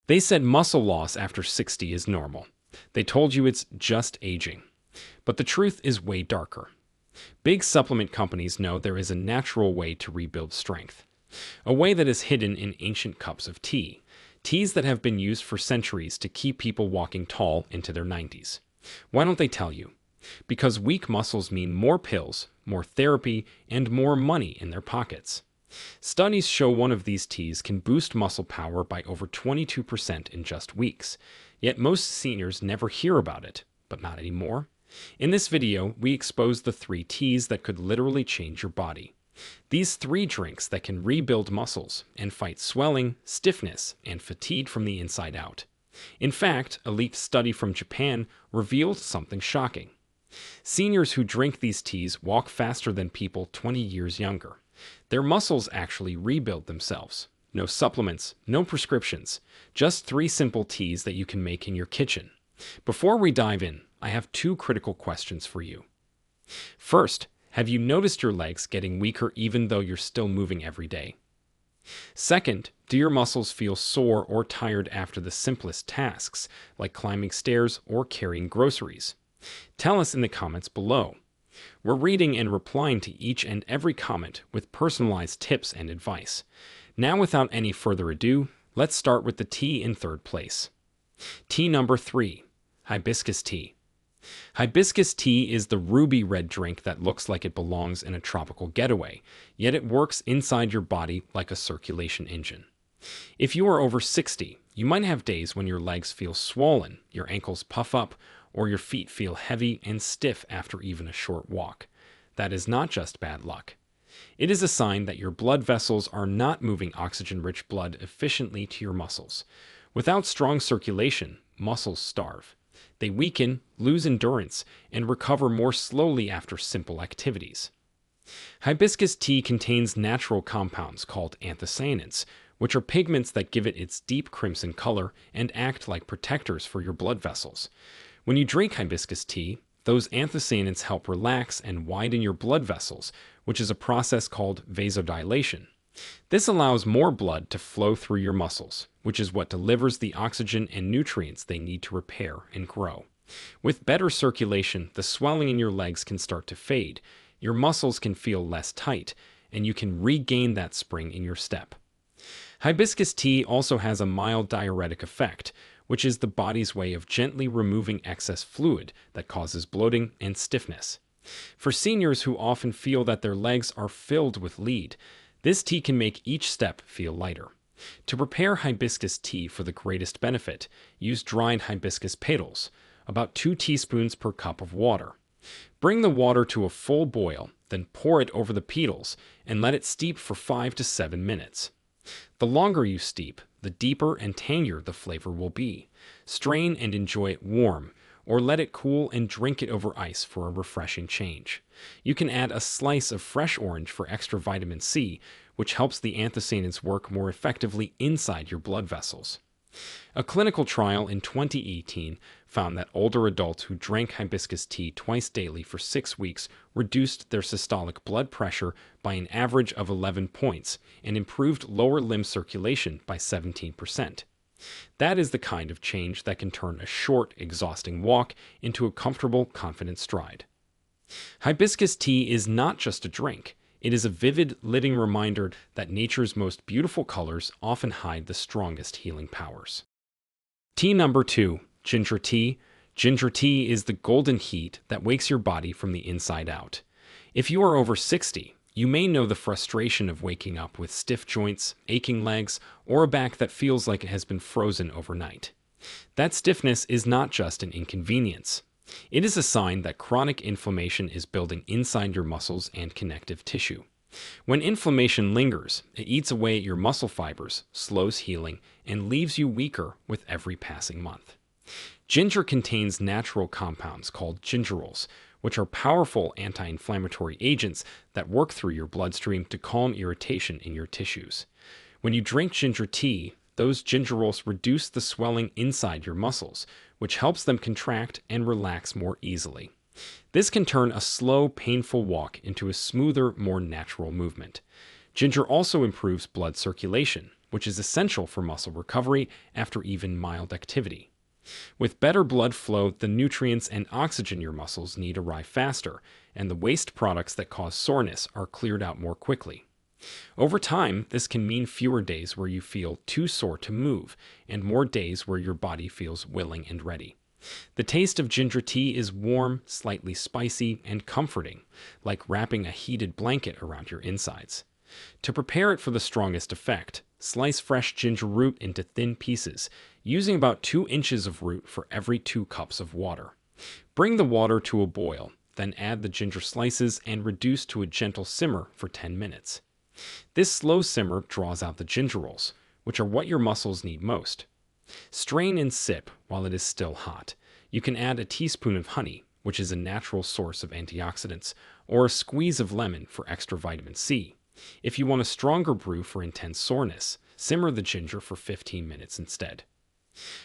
They said muscle loss after 60 is normal. They told you it's just aging. But the truth is way darker. Big supplement companies know there is a natural way to rebuild strength. A way that is hidden in ancient cups of tea. Teas that have been used for centuries to keep people walking tall into their 90s. Why don't they tell you? Because weak muscles mean more pills, more therapy, and more money in their pockets. Studies show one of these teas can boost muscle power by over 22% in just weeks. Yet most seniors never hear about it, but not anymore. In this video, we expose the 3 teas that could literally change your body. These 3 drinks that can rebuild muscles and fight swelling, stiffness, and fatigue from the inside out. In fact, a leaked study from Japan revealed something shocking. Seniors who drink these teas walk faster than people 20 years younger. Their muscles actually rebuild themselves. No supplements, no prescriptions, just 3 simple teas that you can make in your kitchen. Before we dive in, I have 2 critical questions for you. First, have you noticed your legs getting weaker even though you're still moving every day? Second, do your muscles feel sore or tired after the simplest tasks, like climbing stairs or carrying groceries? Tell us in the comments below. We're reading and replying to each and every comment with personalized tips and advice. Now, without any further ado, let's start with the tea in 3rd place. Tea number 3, hibiscus tea. Hibiscus tea is the ruby red drink that looks like it belongs in a tropical getaway, yet it works inside your body like a circulation engine. If you are over 60, you might have days when your legs feel swollen, your ankles puff up, or your feet feel heavy and stiff after even a short walk. That is not just bad luck. It is a sign that your blood vessels are not moving oxygen-rich blood efficiently to your muscles. Without strong circulation, muscles starve. They weaken, lose endurance, and recover more slowly after simple activities. Hibiscus tea contains natural compounds called anthocyanins, which are pigments that give it its deep crimson color and act like protectors for your blood vessels. When you drink hibiscus tea, those anthocyanins help relax and widen your blood vessels, which is a process called vasodilation. This allows more blood to flow through your muscles, which is what delivers the oxygen and nutrients they need to repair and grow. With better circulation, the swelling in your legs can start to fade, your muscles can feel less tight, and you can regain that spring in your step. Hibiscus tea also has a mild diuretic effect, which is the body's way of gently removing excess fluid that causes bloating and stiffness. For seniors who often feel that their legs are filled with lead, this tea can make each step feel lighter. To prepare hibiscus tea for the greatest benefit, use dried hibiscus petals, about 2 teaspoons per cup of water. Bring the water to a full boil, then pour it over the petals and let it steep for 5 to 7 minutes. The longer you steep, the deeper and tangier the flavor will be. Strain and enjoy it warm, or let it cool and drink it over ice for a refreshing change. You can add a slice of fresh orange for extra vitamin C, which helps the anthocyanins work more effectively inside your blood vessels. A clinical trial in 2018 found that older adults who drank hibiscus tea twice daily for 6 weeks reduced their systolic blood pressure by an average of 11 points and improved lower limb circulation by 17%. That is the kind of change that can turn a short, exhausting walk into a comfortable, confident stride. Hibiscus tea is not just a drink. It is a vivid, living reminder that nature's most beautiful colors often hide the strongest healing powers. Tea number 2, ginger tea. Ginger tea is the golden heat that wakes your body from the inside out. If you are over 60, you may know the frustration of waking up with stiff joints, aching legs, or a back that feels like it has been frozen overnight. That stiffness is not just an inconvenience. It is a sign that chronic inflammation is building inside your muscles and connective tissue. When inflammation lingers, it eats away at your muscle fibers, slows healing, and leaves you weaker with every passing month. Ginger contains natural compounds called gingerols, which are powerful anti-inflammatory agents that work through your bloodstream to calm irritation in your tissues. When you drink ginger tea, those gingerols reduce the swelling inside your muscles, which helps them contract and relax more easily. This can turn a slow, painful walk into a smoother, more natural movement. Ginger also improves blood circulation, which is essential for muscle recovery after even mild activity. With better blood flow, the nutrients and oxygen your muscles need arrive faster, and the waste products that cause soreness are cleared out more quickly. Over time, this can mean fewer days where you feel too sore to move, and more days where your body feels willing and ready. The taste of ginger tea is warm, slightly spicy, and comforting, like wrapping a heated blanket around your insides. To prepare it for the strongest effect, slice fresh ginger root into thin pieces, using about 2 inches of root for every 2 cups of water. Bring the water to a boil, then add the ginger slices and reduce to a gentle simmer for 10 minutes. This slow simmer draws out the gingerols, which are what your muscles need most. Strain and sip while it is still hot. You can add a teaspoon of honey, which is a natural source of antioxidants, or a squeeze of lemon for extra vitamin C. If you want a stronger brew for intense soreness, simmer the ginger for 15 minutes instead.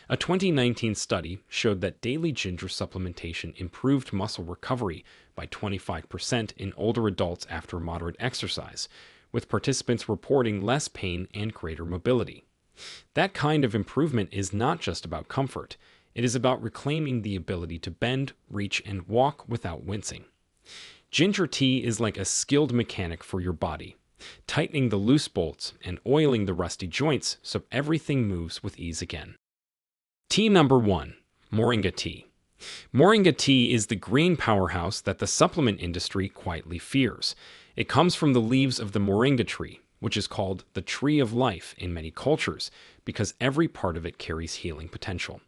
A 2019 study showed that daily ginger supplementation improved muscle recovery by 25% in older adults after moderate exercise, with participants reporting less pain and greater mobility. That kind of improvement is not just about comfort, it is about reclaiming the ability to bend, reach, and walk without wincing. Ginger tea is like a skilled mechanic for your body, tightening the loose bolts and oiling the rusty joints so everything moves with ease again. Tea number 1. Moringa tea. Moringa tea is the green powerhouse that the supplement industry quietly fears. It comes from the leaves of the moringa tree, which is called the tree of life in many cultures because every part of it carries healing potential.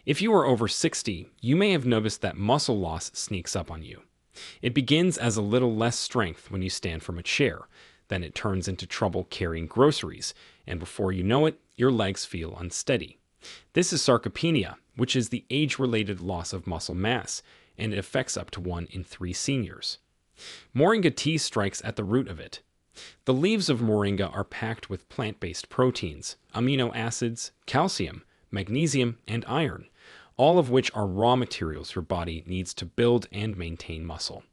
If you are over 60, you may have noticed that muscle loss sneaks up on you. It begins as a little less strength when you stand from a chair, then it turns into trouble carrying groceries, and before you know it, your legs feel unsteady. This is sarcopenia, which is the age-related loss of muscle mass, and it affects up to 1 in 3 seniors. Moringa tea strikes at the root of it. The leaves of moringa are packed with plant-based proteins, amino acids, calcium, magnesium, and iron, all of which are raw materials your body needs to build and maintain muscle.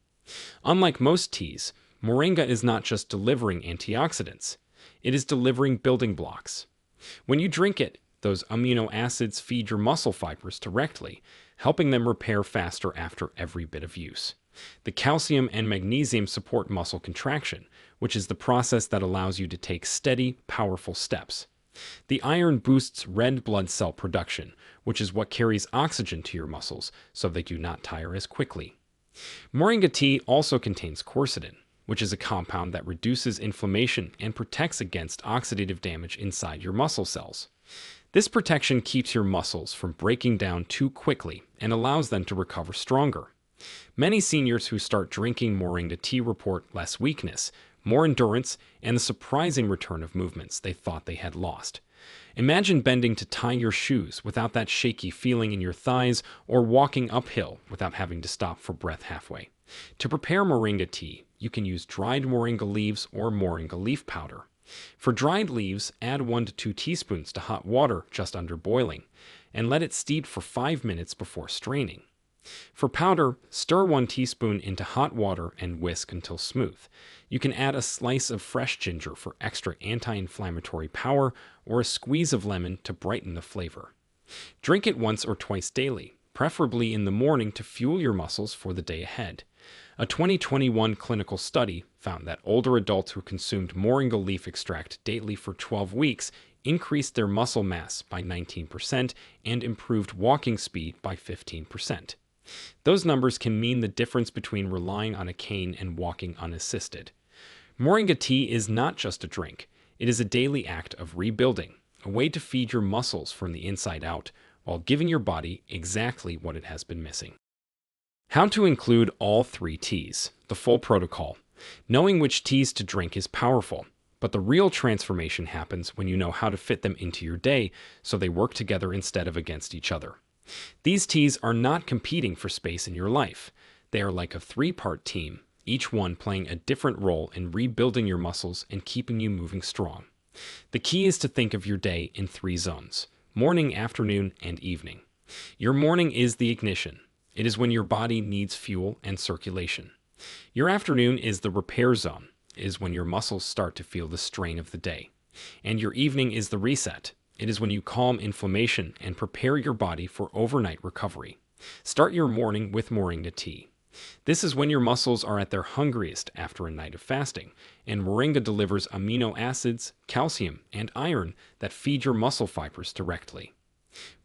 Unlike most teas, moringa is not just delivering antioxidants, it is delivering building blocks. When you drink it, those amino acids feed your muscle fibers directly, helping them repair faster after every bit of use. The calcium and magnesium support muscle contraction, which is the process that allows you to take steady, powerful steps. The iron boosts red blood cell production, which is what carries oxygen to your muscles so they do not tire as quickly. Moringa tea also contains quercetin, which is a compound that reduces inflammation and protects against oxidative damage inside your muscle cells. This protection keeps your muscles from breaking down too quickly and allows them to recover stronger. Many seniors who start drinking moringa tea report less weakness, more endurance, and the surprising return of movements they thought they had lost. Imagine bending to tie your shoes without that shaky feeling in your thighs, or walking uphill without having to stop for breath halfway. To prepare moringa tea, you can use dried moringa leaves or moringa leaf powder. For dried leaves, add 1 to 2 teaspoons to hot water just under boiling, and let it steep for 5 minutes before straining. For powder, stir 1 teaspoon into hot water and whisk until smooth. You can add a slice of fresh ginger for extra anti-inflammatory power, or a squeeze of lemon to brighten the flavor. Drink it once or twice daily, preferably in the morning to fuel your muscles for the day ahead. A 2021 clinical study found that older adults who consumed moringa leaf extract daily for 12 weeks increased their muscle mass by 19% and improved walking speed by 15%. Those numbers can mean the difference between relying on a cane and walking unassisted. Moringa tea is not just a drink, it is a daily act of rebuilding, a way to feed your muscles from the inside out while giving your body exactly what it has been missing. How to include all 3 teas, the full protocol. Knowing which teas to drink is powerful, but the real transformation happens when you know how to fit them into your day so they work together instead of against each other. These teas are not competing for space in your life. They are like a 3-part team, each one playing a different role in rebuilding your muscles and keeping you moving strong. The key is to think of your day in 3 zones: morning, afternoon, and evening. Your morning is the ignition. It is when your body needs fuel and circulation. Your afternoon is the repair zone. It is when your muscles start to feel the strain of the day. And your evening is the reset. It is when you calm inflammation and prepare your body for overnight recovery. Start your morning with moringa tea. This is when your muscles are at their hungriest after a night of fasting, and moringa delivers amino acids, calcium, and iron that feed your muscle fibers directly.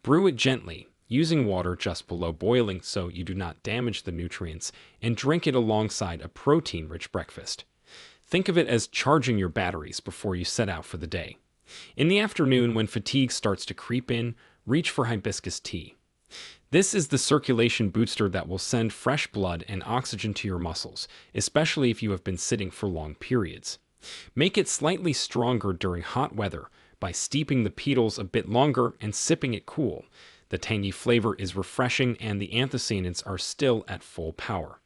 Brew it gently, using water just below boiling so you do not damage the nutrients, and drink it alongside a protein-rich breakfast. Think of it as charging your batteries before you set out for the day. In the afternoon, when fatigue starts to creep in, reach for hibiscus tea. This is the circulation booster that will send fresh blood and oxygen to your muscles, especially if you have been sitting for long periods. Make it slightly stronger during hot weather by steeping the petals a bit longer and sipping it cool. The tangy flavor is refreshing and the anthocyanins are still at full power.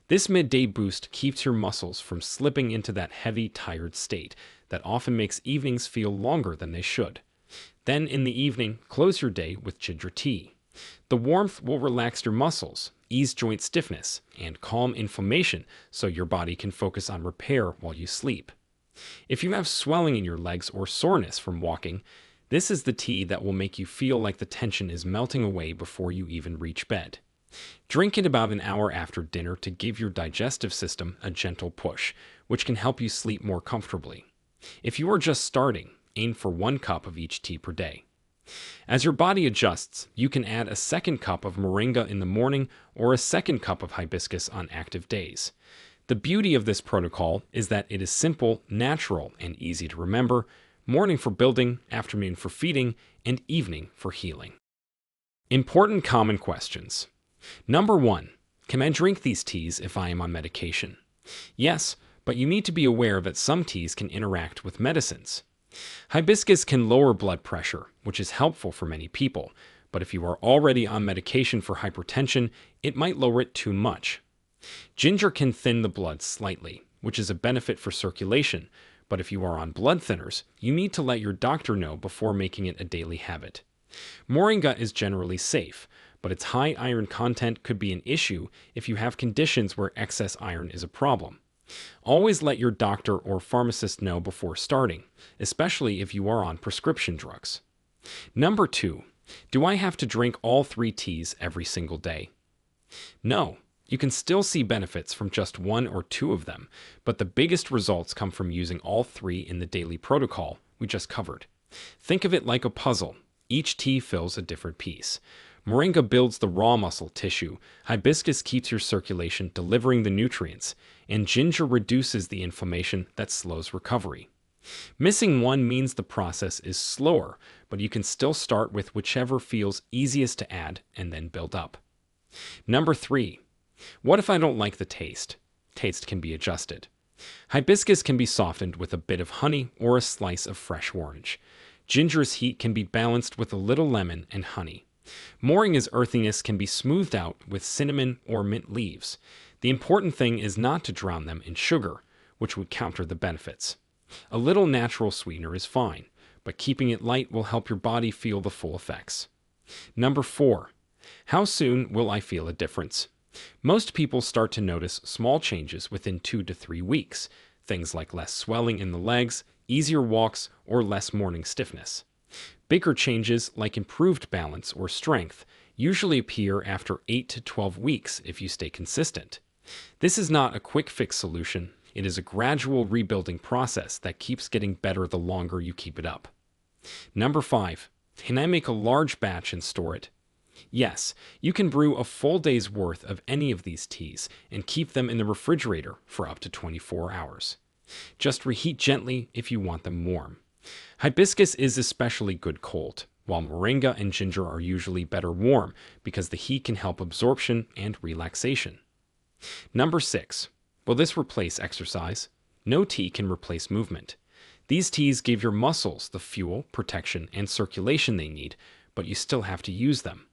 This midday boost keeps your muscles from slipping into that heavy, tired state that often makes evenings feel longer than they should. Then in the evening, close your day with ginger tea. The warmth will relax your muscles, ease joint stiffness, and calm inflammation so your body can focus on repair while you sleep. If you have swelling in your legs or soreness from walking, this is the tea that will make you feel like the tension is melting away before you even reach bed. Drink it about an hour after dinner to give your digestive system a gentle push, which can help you sleep more comfortably. If you are just starting, aim for 1 cup of each tea per day. As your body adjusts, you can add a second cup of moringa in the morning or a second cup of hibiscus on active days. The beauty of this protocol is that it is simple, natural, and easy to remember: morning for building, afternoon for feeding, and evening for healing. Important common questions. Number 1. Can I drink these teas if I am on medication? Yes, but you need to be aware that some teas can interact with medicines. Hibiscus can lower blood pressure, which is helpful for many people, but if you are already on medication for hypertension, it might lower it too much. Ginger can thin the blood slightly, which is a benefit for circulation, but if you are on blood thinners, you need to let your doctor know before making it a daily habit. Moringa is generally safe, but its high iron content could be an issue if you have conditions where excess iron is a problem. Always let your doctor or pharmacist know before starting, especially if you are on prescription drugs. Number 2. Do I have to drink all 3 teas every single day? No. You can still see benefits from just 1 or 2 of them, but the biggest results come from using all 3 in the daily protocol we just covered. Think of it like a puzzle. Each tea fills a different piece. Moringa builds the raw muscle tissue, hibiscus keeps your circulation delivering the nutrients, and ginger reduces the inflammation that slows recovery. Missing one means the process is slower, but you can still start with whichever feels easiest to add and then build up. Number 3. What if I don't like the taste? Taste can be adjusted. Hibiscus can be softened with a bit of honey or a slice of fresh orange. Ginger's heat can be balanced with a little lemon and honey. Moringa's earthiness can be smoothed out with cinnamon or mint leaves. The important thing is not to drown them in sugar, which would counter the benefits. A little natural sweetener is fine, but keeping it light will help your body feel the full effects. Number 4. How soon will I feel a difference? Most people start to notice small changes within 2 to 3 weeks, things like less swelling in the legs, easier walks, or less morning stiffness. Bigger changes, like improved balance or strength, usually appear after 8 to 12 weeks if you stay consistent. This is not a quick fix solution. It is a gradual rebuilding process that keeps getting better the longer you keep it up. Number 5. Can I make a large batch and store it? Yes, you can brew a full day's worth of any of these teas and keep them in the refrigerator for up to 24 hours. Just reheat gently if you want them warm. Hibiscus is especially good cold, while moringa and ginger are usually better warm because the heat can help absorption and relaxation. Number 6. Will this replace exercise? No tea can replace movement. These teas give your muscles the fuel, protection, and circulation they need, but you still have to use them.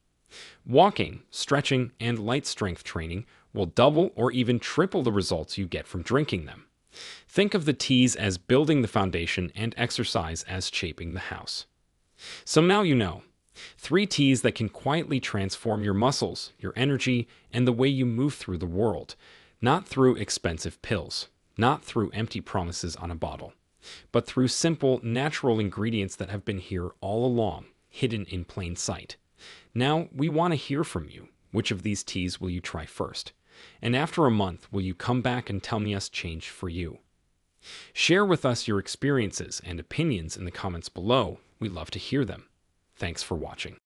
Walking, stretching, and light strength training will double or even triple the results you get from drinking them. Think of the teas as building the foundation and exercise as shaping the house. So now you know. 3 teas that can quietly transform your muscles, your energy, and the way you move through the world. Not through expensive pills. Not through empty promises on a bottle. but through simple, natural ingredients that have been here all along, hidden in plain sight. Now, we want to hear from you. Which of these teas will you try first? And after a month, will you come back and tell me us changed for you? Share with us your experiences and opinions in the comments below. We'd love to hear them. Thanks for watching.